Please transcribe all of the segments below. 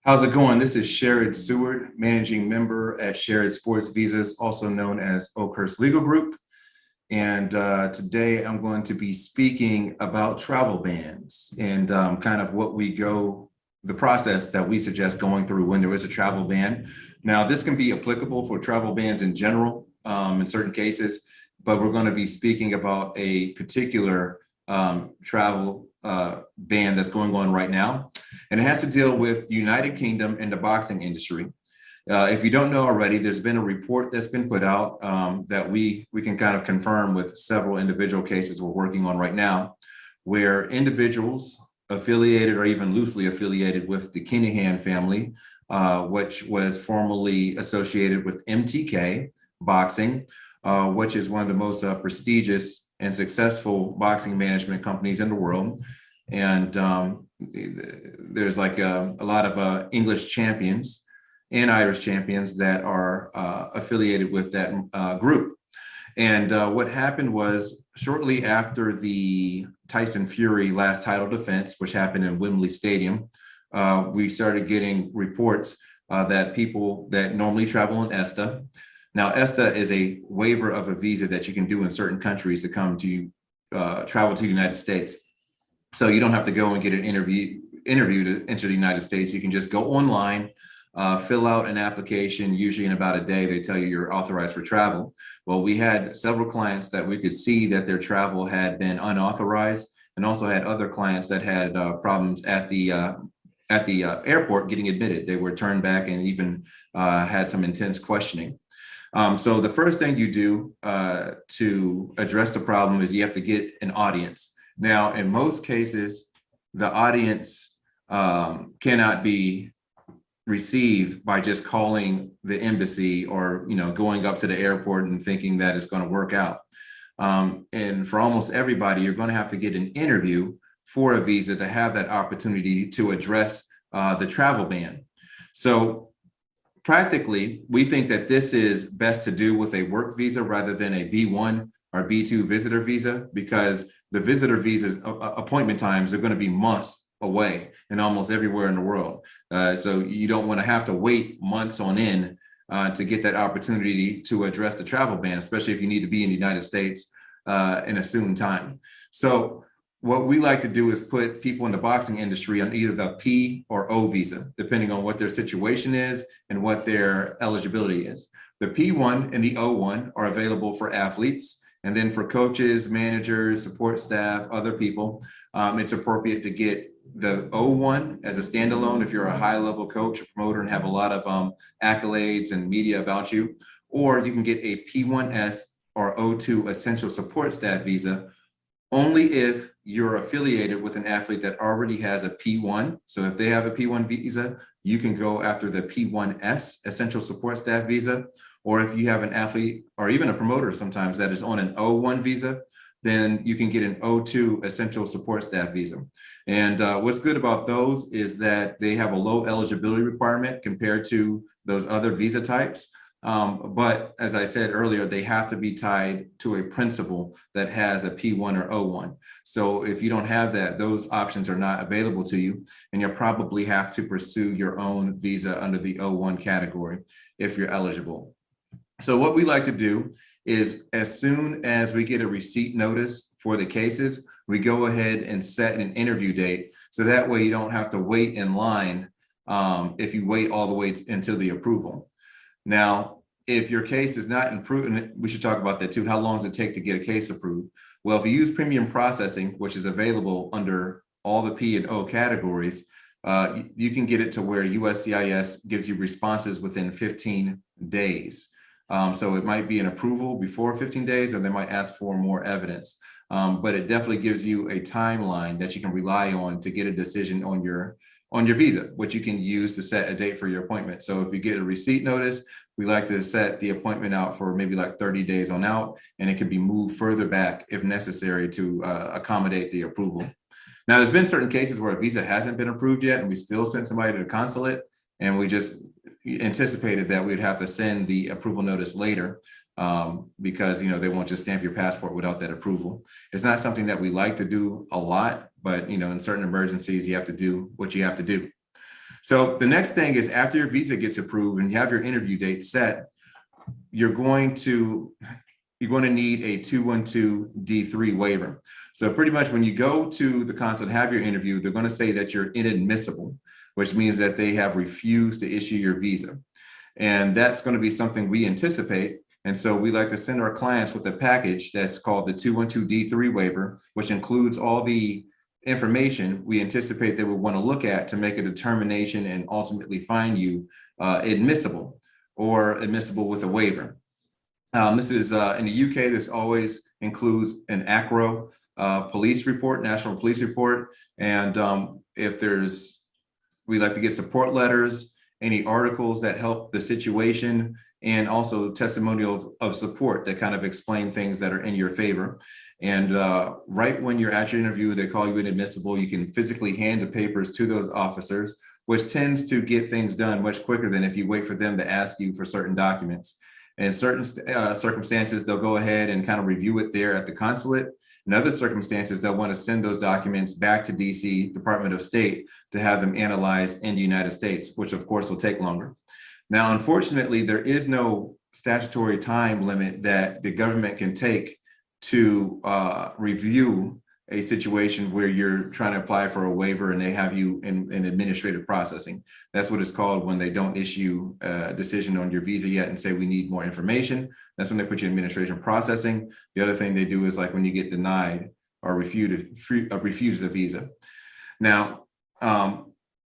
How's it going? This is Sherrod Seward, managing member at Sherrod Sports Visas, also known as Oakhurst Legal Group. And today I'm going to be speaking about travel bans and kind of the process that we suggest going through when there is a travel ban. Now, this can be applicable for travel bans in general in certain cases, but we're going to be speaking about a particular travel ban that's going on right now. And it has to deal with the United Kingdom and the boxing industry. If you don't know already, there's been a report that's been put out that we can kind of confirm with several individual cases we're working on right now, where individuals affiliated or even loosely affiliated with the Kinahan family, which was formerly associated with MTK Boxing, which is one of the most prestigious and successful boxing management companies in the world. And there's like a lot of English champions and Irish champions that are affiliated with that group. And what happened was shortly after the Tyson Fury last title defense, which happened in Wembley Stadium, we started getting reports that people that normally travel in ESTA. Now, ESTA is a waiver of a visa that you can do in certain countries to come to travel to the United States. So you don't have to go and get an interview to enter the United States. You can just go online, fill out an application. Usually in about a day, they tell you you're authorized for travel. Well, we had several clients that we could see that their travel had been unauthorized, and also had other clients that had problems at the airport getting admitted. They were turned back and even had some intense questioning. So the first thing you do to address the problem is you have to get an audience. Now, in most cases, the audience cannot be received by just calling the embassy or going up to the airport and thinking that it's going to work out. And for almost everybody, you're going to have to get an interview for a visa to have that opportunity to address the travel ban. So practically, we think that this is best to do with a work visa rather than a B1 or B2 visitor visa, because the visitor visas appointment times are going to be months away and almost everywhere in the world. So you don't want to have to wait months on end to get that opportunity to address the travel ban, especially if you need to be in the United States in a soon time. So what we like to do is put people in the boxing industry on either the P or O visa, depending on what their situation is and what their eligibility is. The P1 and the O1 are available for athletes. And then for coaches, managers, support staff, other people, it's appropriate to get the O1 as a standalone if you're a high-level coach or promoter and have a lot of accolades and media about you. Or you can get a P1S or O2 essential support staff visa only if you're affiliated with an athlete that already has a P1. So if they have a P1 visa, you can go after the P1S essential support staff visa. Or if you have an athlete or even a promoter sometimes that is on an O1 visa, then you can get an O2 essential support staff visa. And what's good about those is that they have a low eligibility requirement compared to those other visa types. But as I said earlier, they have to be tied to a principal that has a P1 or O1. So if you don't have that, those options are not available to you, and you'll probably have to pursue your own visa under the O1 category if you're eligible. So what we like to do is as soon as we get a receipt notice for the cases, we go ahead and set an interview date. So that way you don't have to wait in line if you wait all the way until the approval. Now, if your case is not approved, and we should talk about that too, how long does it take to get a case approved? Well, if you use premium processing, which is available under all the P and O categories, you can get it to where USCIS gives you responses within 15 days. So it might be an approval before 15 days, or they might ask for more evidence. But it definitely gives you a timeline that you can rely on to get a decision on your visa, which you can use to set a date for your appointment. So if you get a receipt notice, we like to set the appointment out for maybe like 30 days on out, and it can be moved further back if necessary to accommodate the approval. Now, there's been certain cases where a visa hasn't been approved yet, and we still sent somebody to the consulate, and we just anticipated that we'd have to send the approval notice later because they won't just stamp your passport without that approval. It's not something that we like to do a lot, but in certain emergencies, you have to do what you have to do. So the next thing is after your visa gets approved and you have your interview date set, you're going to need a 212D3 waiver. So pretty much when you go to the consulate, have your interview, they're going to say that you're inadmissible, which means that they have refused to issue your visa. And that's going to be something we anticipate. And so we like to send our clients with a package that's called the 212D3 waiver, which includes all the information we anticipate they would want to look at to make a determination and ultimately find you admissible or admissible with a waiver. This is in the UK, this always includes an ACRO police report, national police report. And if we like to get support letters, any articles that help the situation, and also testimonial of support that kind of explain things that are in your favor. And right when you're at your interview, they call you inadmissible. You can physically hand the papers to those officers, which tends to get things done much quicker than if you wait for them to ask you for certain documents. In certain circumstances, they'll go ahead and kind of review it there at the consulate. In other circumstances, they'll want to send those documents back to DC, Department of State, to have them analyzed in the United States, which of course will take longer. Now, unfortunately, there is no statutory time limit that the government can take to review a situation where you're trying to apply for a waiver and they have you in administrative processing. That's what it's called when they don't issue a decision on your visa yet and say we need more information. That's when they put you in administration processing. The other thing they do is like when you get denied or refused a visa. Now,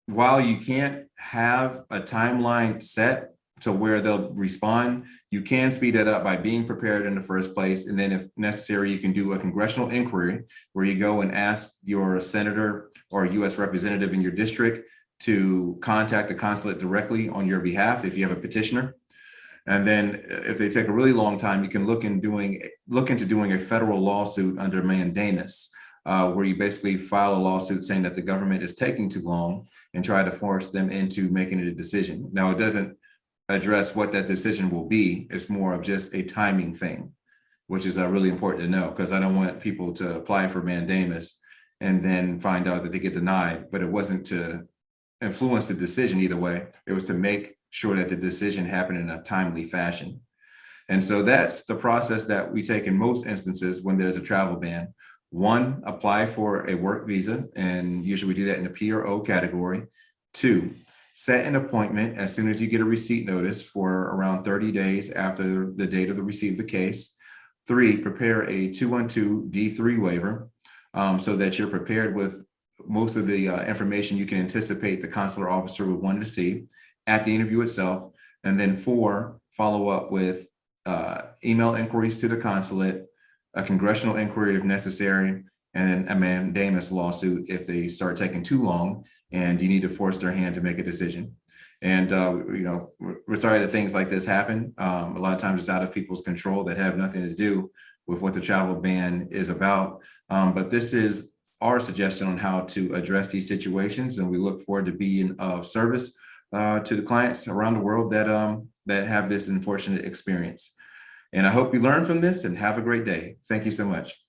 while you can't have a timeline set to where they'll respond, you can speed that up by being prepared in the first place. And then if necessary, you can do a congressional inquiry where you go and ask your senator or US representative in your district to contact the consulate directly on your behalf if you have a petitioner. And then if they take a really long time, you can look into doing a federal lawsuit under mandamus, where you basically file a lawsuit saying that the government is taking too long and try to force them into making a decision. Now, it doesn't address what that decision will be. It's more of just a timing thing, which is really important to know, because I don't want people to apply for mandamus and then find out that they get denied, but it wasn't to influence the decision either way. It was to make sure that the decision happened in a timely fashion. And so that's the process that we take in most instances when there's a travel ban. One, apply for a work visa, and usually we do that in the P or O category. Two, set an appointment as soon as you get a receipt notice for around 30 days after the date of the receipt of the case. Three, prepare a 212D3 waiver so that you're prepared with most of the information you can anticipate the consular officer would want to see at the interview itself. And then four, follow up with email inquiries to the consulate, a congressional inquiry if necessary, and a mandamus lawsuit if they start taking too long and you need to force their hand to make a decision. And we're sorry that things like this happen. A lot of times it's out of people's control that have nothing to do with what the travel ban is about. But this is our suggestion on how to address these situations, and we look forward to being of service to the clients around the world that have this unfortunate experience. And I hope you learn from this and have a great day. Thank you so much.